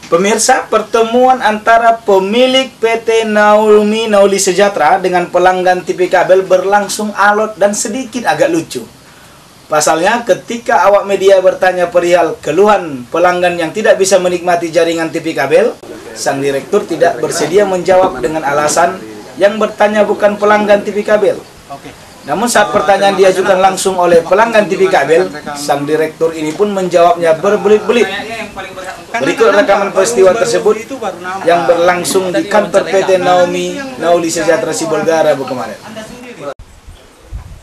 Pemirsa, pertemuan antara pemilik PT Nauli Sejahtera dengan pelanggan TV kabel berlangsung alot dan sedikit agak lucu. Pasalnya, ketika awak media bertanya perihal keluhan pelanggan yang tidak bisa menikmati jaringan TV kabel, sang direktur tidak bersedia menjawab dengan alasan yang bertanya bukan pelanggan TV kabel. Namun saat pertanyaan diajukan langsung oleh pelanggan TV kabel, sang direktur ini pun menjawabnya berbelit-belit. Berikut rekaman peristiwa tersebut yang berlangsung di kantor PT Nauli Sejahtera Sibolga Rabu kemarin.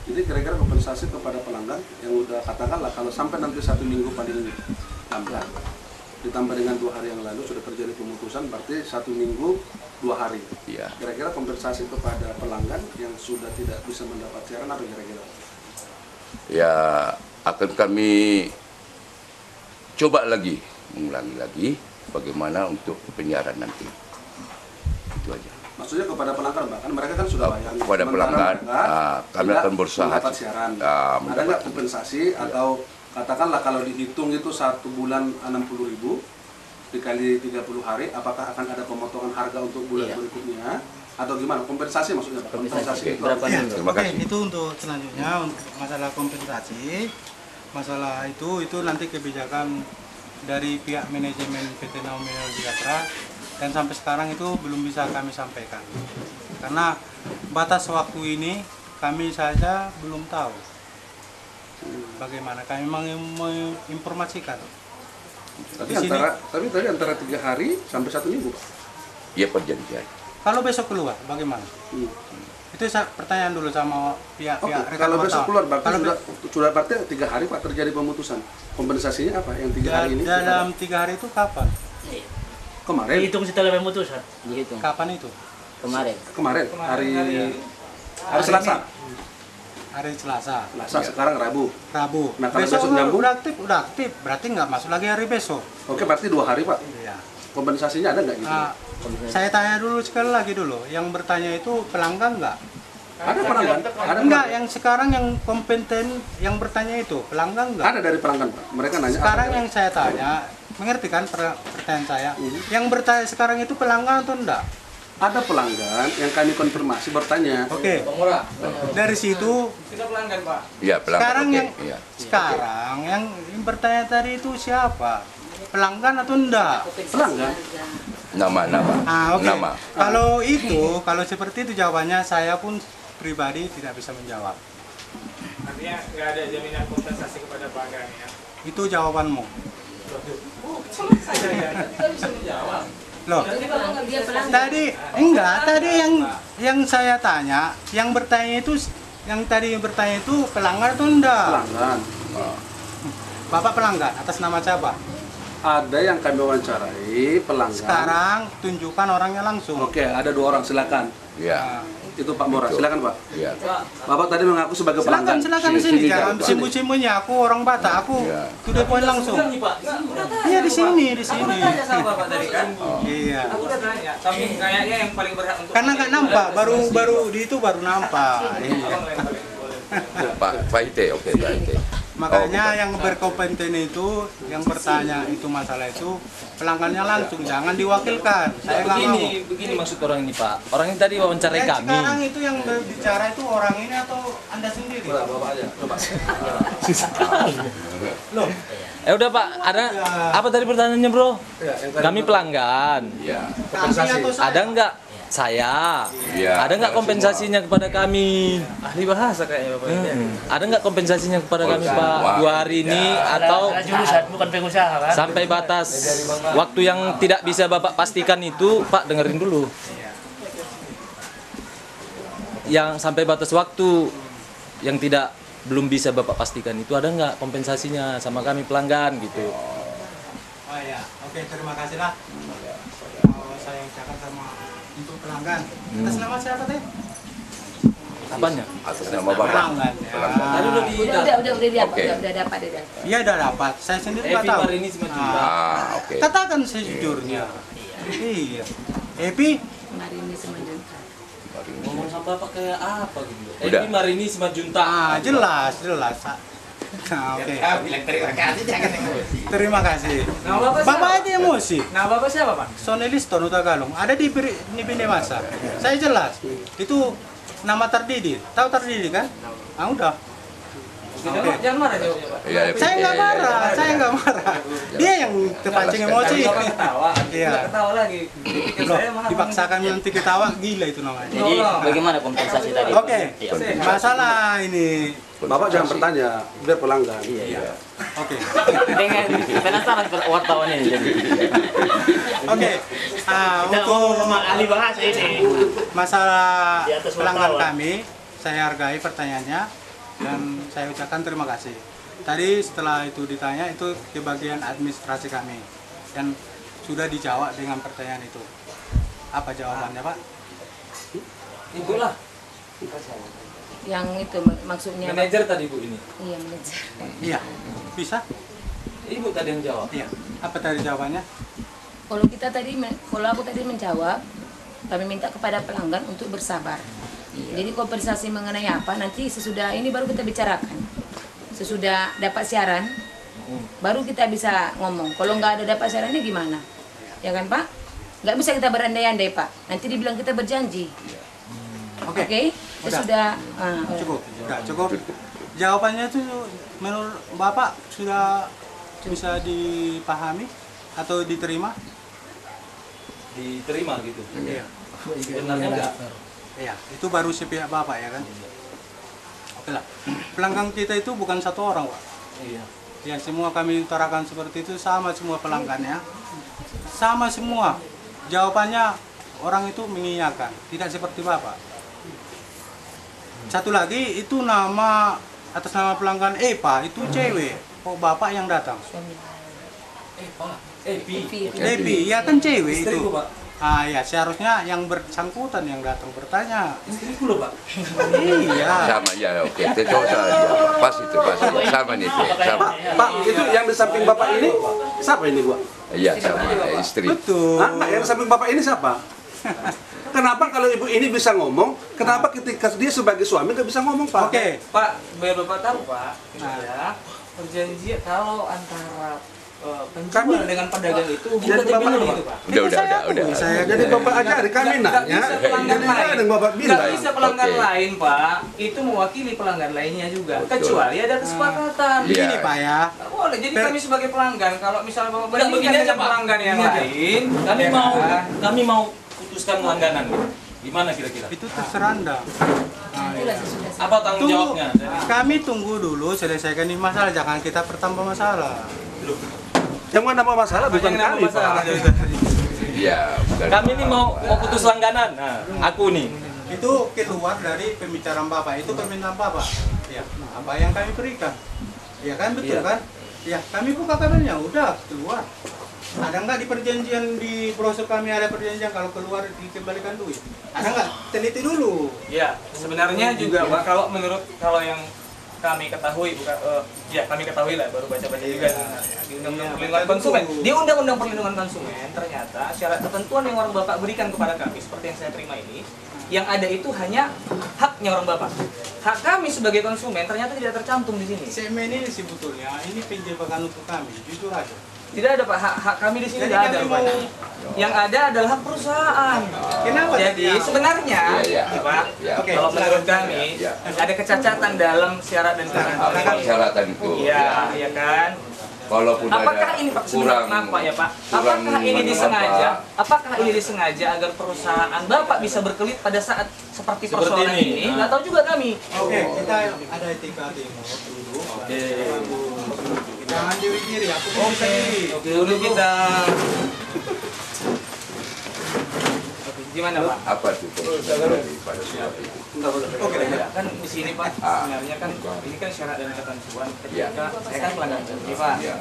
Jadi kira-kira kompensasi kepada pelanggan yang udah katakanlah kalau sampai nanti 1 minggu paling lambat ditambah dengan 2 hari yang lalu sudah terjadi pemutusan, berarti 1 minggu 2 hari. Iya. Kira-kira kompensasi kepada pelanggan yang sudah tidak bisa mendapat siaran apa kira-kira? Ya, akan kami coba lagi, mengulangi lagi bagaimana untuk penyiaran nanti. Itu aja. Maksudnya kepada pelanggan, bahkan mereka kan sudah bayar. Kepada pelanggan, kami akan berusaha. Mendapat siaran. Ada nggak kompensasi atau katakanlah kalau dihitung itu 1 bulan 60.000 dikali 30 hari, apakah akan ada pemotongan harga untuk bulan berikutnya atau gimana? Kompensasi maksudnya Pak? Kompensasi itu berapa? Terima kasih. Itu untuk selanjutnya untuk masalah kompensasi. Masalah itu nanti kebijakan dari pihak manajemen PT Nauli Sejahtera, dan sampai sekarang itu belum bisa kami sampaikan. Karena batas waktu ini kami saja belum tahu bagaimana kami menginformasikan. Tapi tadi antara 3 hari sampai 1 minggu, Pak? Iya, perjanjian. Kalau besok keluar bagaimana? Itu pertanyaan dulu sama pihak-pihak. Kalau besok keluar berarti sudah berarti 3 hari Pak terjadi pemutusan. Kompensasinya apa yang 3 hari ini? Dalam 3 hari itu kapan? Kemarin. Dihitung setelah pemutusan. Dihitung. Kapan itu? Kemarin. Hari Selasa. Hari Selasa. Sekarang Rabu. Nah, kalau besok nyambung udah aktif. Berarti nggak masuk lagi hari besok. Oke, berarti 2 hari, Pak. Iya. Kompensasinya ada nggak gitu? Saya tanya dulu sekali lagi dulu. Yang bertanya itu pelanggan nggak? Ada pelanggan. Enggak, yang sekarang yang kompeten yang bertanya itu pelanggan nggak? Ada dari pelanggan, Pak. Mereka nanya. Sekarang yang saya tanya, mengerti kan pertanyaan saya? Yang bertanya sekarang itu pelanggan atau enggak? Ada pelanggan yang kami konfirmasi bertanya. Oke. Dari situ Kita pelanggan, Pak. Iya, pelanggan. sekarang Oke, yang iya. sekarang yang bertanya tadi itu siapa? Pelanggan atau enggak? Pelanggan. Nama. Oke. Nama. Kalau seperti itu jawabannya, saya pun pribadi tidak bisa menjawab. Artinya nggak ada jaminan kompensasi kepada pelanggan ya? Itu jawabanmu. Kita bisa menjawab. Loh, tadi yang saya tanya, yang bertanya itu pelanggan atau enggak? Pelanggan. Bapak pelanggan atas nama siapa? Ada yang kami wawancarai pelanggan. Sekarang tunjukkan orangnya langsung. Oke, ada 2 orang, silakan. Iya. Itu Pak Mora, silakan Pak. Iya. Bapak tadi mengaku sebagai pelanggan. Silakan sini, jangan sembunyi-sembunyi. Aku orang Batak, aku to the point langsung. Iya di sini. Tanya sama Bapak tadi kan? Iya. Aku udah tanya, tapi kayaknya yang paling berhak untuk. Karena nggak nampak, baru nampak. Iya. Pak Ite, oke, Pak Ite. Makanya yang berkompeten itu, yang bertanya itu masalah itu pelanggannya langsung, jangan diwakilkan. Saya nggak mau. Begini maksud orang ini Pak. Orang ini tadi wawancarai kami. Sekarang itu yang berbicara itu orang ini atau Anda sendiri? Bapak aja, coba. Loh, Udah Pak, ada apa tadi pertanyaannya Bro? Kami pelanggan. Iya. kami atau saya? Ada nggak saya? Iya. Ada nggak kompensasinya kepada kami? Ahli bahasa kayaknya Bapak ini. Ada nggak kompensasinya kepada kami semua. Pak? 2 hari ini atau Ada jurusan, bukan pengusaha kan? sampai batas waktu yang tidak bisa Bapak pastikan itu Pak, dengerin dulu. Yang sampai batas waktu yang belum bisa Bapak pastikan itu ada nggak kompensasinya sama kami pelanggan gitu? Oh ya, oke, terima kasih lah. Saya ucapkan sama untuk pelanggan. Atas nama siapa teh? Apanya? Atas nama Bapak. Pelanggan. Pelanggan. Tadi udah Oke. udah dapat. Iya, udah dapat. Saya sendiri nggak tahu. Marini cuma juta. Oke. Katakan sejujurnya. Iya. Epi, Marini Semanjunta. Ngomong sama Bapak kayak apa gitu? Udah. Marini cuma junta. jelas. Nah, oke. Bilang terima kasih, jangan emosi. Terima kasih. Nama Bapak siapa? Bapak aja emosi. Nama Bapak siapa, Pak? Soneliston Utagalung ada di Bhinneka. Saya jelas. Itu nama Tardidi. Tahu Tardidi kan? Ah udah. Jangan marah jawabnya, Pak. Ya, Saya nggak marah, saya nggak marah. Dia yang terpancing emosi. Bapak ketawa, Iya. tidak ketawa lagi. Dipikir Loh, saya marah. dipaksakan nanti ketawa, gila itu namanya. Jadi bagaimana kompensasi tadi? Oke, Iya. masalah ini. Bapak jangan bertanya, biar pelanggan. Iya. Oke, Dengan penasaran wartawan ini jadi. oke. Untuk ahli bahasa ini. masalah Di atas pelanggan wartawan. kami, saya hargai pertanyaannya dan saya ucapkan terima kasih. Tadi setelah itu ditanya itu di bagian administrasi kami dan sudah dijawab dengan pertanyaan itu. Apa jawabannya, Pak? Itulah. Yang itu maksudnya Manajer tadi Bu ini. iya manajer. Iya, bisa? Ibu tadi yang jawab. Iya. Apa tadi jawabannya? Kalau aku tadi menjawab, kami minta kepada pelanggan untuk bersabar. Jadi kompensasi mengenai apa nanti sesudah ini baru kita bicarakan. Sesudah dapat siaran, baru kita bisa ngomong. Kalau nggak ada dapat siarannya gimana? Ya kan Pak? Nggak bisa kita berandai-andai Pak. Nanti dibilang kita berjanji. Oke? Sesudah Cukup. Udah, cukup. Jawabannya itu menurut Bapak sudah bisa dipahami atau diterima? Diterima gitu. Iya. Sebenarnya enggak. Iya, itu baru sepihak Bapak ya kan? Oke lah. Pelanggan kita itu bukan satu orang, Pak. Iya. Ya, semua kami utarakan seperti itu sama semua pelanggannya. Sama semua. Jawabannya orang itu mengiyakan, tidak seperti Bapak. Satu lagi itu nama atas nama pelanggan Eva itu cewek. Kok Bapak yang datang? Pak. Evi. Evi, ya kan cewek itu. Istriku, Pak. Ah ya, seharusnya yang bersangkutan yang datang bertanya. Istriku loh, Pak. Iya. Sama ya, oke. Itu cocok ya. Pas itu, pas. Sama nih, sama. Pak, itu yang di samping Bapak ini, siapa ini, Bu? Iya, sama istri. Betul. Hah? Yang di samping Bapak ini siapa? Kenapa kalau ibu ini bisa ngomong, kenapa ketika dia sebagai suami nggak bisa ngomong, Pak? Oke. Pak, biar Bapak tahu, Pak. Ya, perjanjian kalau antara penjual dengan pedagang itu Jadi bukan Bapak dulu apa? itu, Pak. Udah. Saya Jadi Bapak ajari kami Nggak nanya, bisa pelanggan jadi lain. ada yang Bapak Nggak bilang. bisa pelanggan Oke. lain, Pak. Itu mewakili pelanggan lainnya juga. Betul. Kecuali ada kesepakatan. Iya. Begini Pak ya. Nggak boleh. Jadi kami sebagai pelanggan, kalau misalnya Bapak Nggak, begini bandingkan aja, dengan Pak. pelanggan yang Begini aja. lain, Kami mau putuskan langganan. Gimana kira-kira? Itu terserah Anda. Itulah sesudah. Apa tanggung jawabnya? Kami tunggu dulu selesaikan ini masalah, jangan kita bertambah masalah. Yang mana masalah bukan Yang nama kami, masalah. Pak. Iya, bukan. Kami ini mau putus langganan. Nah, aku nih. Itu keluar dari pembicaraan Bapak, itu permintaan Bapak. Ya, apa yang kami berikan. Ya kan, betul Iya. kan? Ya, kami buka kabelnya, udah keluar. Ada nggak di perjanjian di brosur kami ada perjanjian kalau keluar dikembalikan duit? Ada nggak? Teliti dulu. Ya, sebenarnya juga Pak, kalau yang kami ketahui, kami ketahui lah, baru baca-baca juga di Undang-Undang Perlindungan Konsumen. Di Undang-Undang Perlindungan Konsumen ternyata syarat ketentuan yang orang Bapak berikan kepada kami seperti yang saya terima ini, yang ada itu hanya haknya orang Bapak. Hak kami sebagai konsumen ternyata tidak tercantum di sini. Semen ini sebetulnya ini penjebakan untuk kami, jujur aja. Tidak ada Pak, hak kami di sini Jadi tidak ada kami mau- rupanya. Yang ada adalah hak perusahaan. Kenapa? Jadi Ya. sebenarnya, Iya. nih, Pak, Iya. Oke. kalau menurut kami Iya. ada kecacatan dalam syarat dan ketentuan Apa ini. persyaratan itu? Iya, iya kan. Walaupun Apakah ada ini Pak kurang, sebenarnya kenapa ya Pak? kurang Apakah ini disengaja? apa, Apakah ini disengaja agar perusahaan Bapak bisa berkelit pada saat seperti Seperti persoalan ini. ini? Nggak tahu juga kami. Oke, kita ada etika demo dulu. Oke. Jangan diri-diri, aku mau bisa diri. Oke, dulu kita. Oke, gimana Pak? apa itu daripada surat itu? Oke, Ya, kan di sini Pak, sebenarnya kan ini kan syarat dan ketentuan ketika saya kan pelanggan janji Pak. Iya.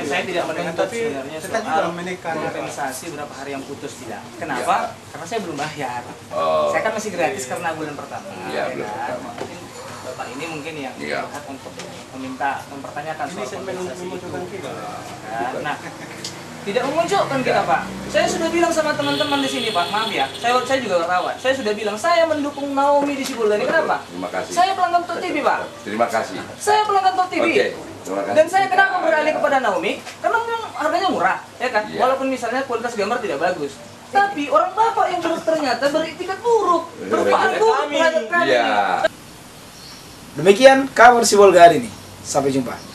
Saya tidak menuntut Tapi sebenarnya kita juga soal menekan kompensasi berapa hari yang putus tidak. Kenapa? Karena saya belum bayar. Oh. Saya kan masih gratis karena bulan pertama. Iya, ya bulan kan? pertama. Mungkin Bapak ini mungkin yang Iya. berhak untuk mempertanyakan ini soal segmen kompensasi itu. memunculkan kita. Kan? Nah, tidak memunculkan kita Pak. Saya sudah bilang sama teman-teman di sini Pak, maaf ya, saya juga wartawan. Saya sudah bilang saya mendukung Naomi di Ciboldani. Kenapa? Terima kasih. Saya pelanggan Top TV Pak. Terima kasih. Saya pelanggan Top TV. Oke. Dan saya kenapa beralih kepada Naomi? Karena memang harganya murah, ya kan? Iya. Walaupun misalnya kualitas gambar tidak bagus. Tapi orang bapak yang ternyata beritikat buruk, berpaham buruk terhadap kami. Iya. Demikian kabar Sibolga hari ini. Sampai jumpa.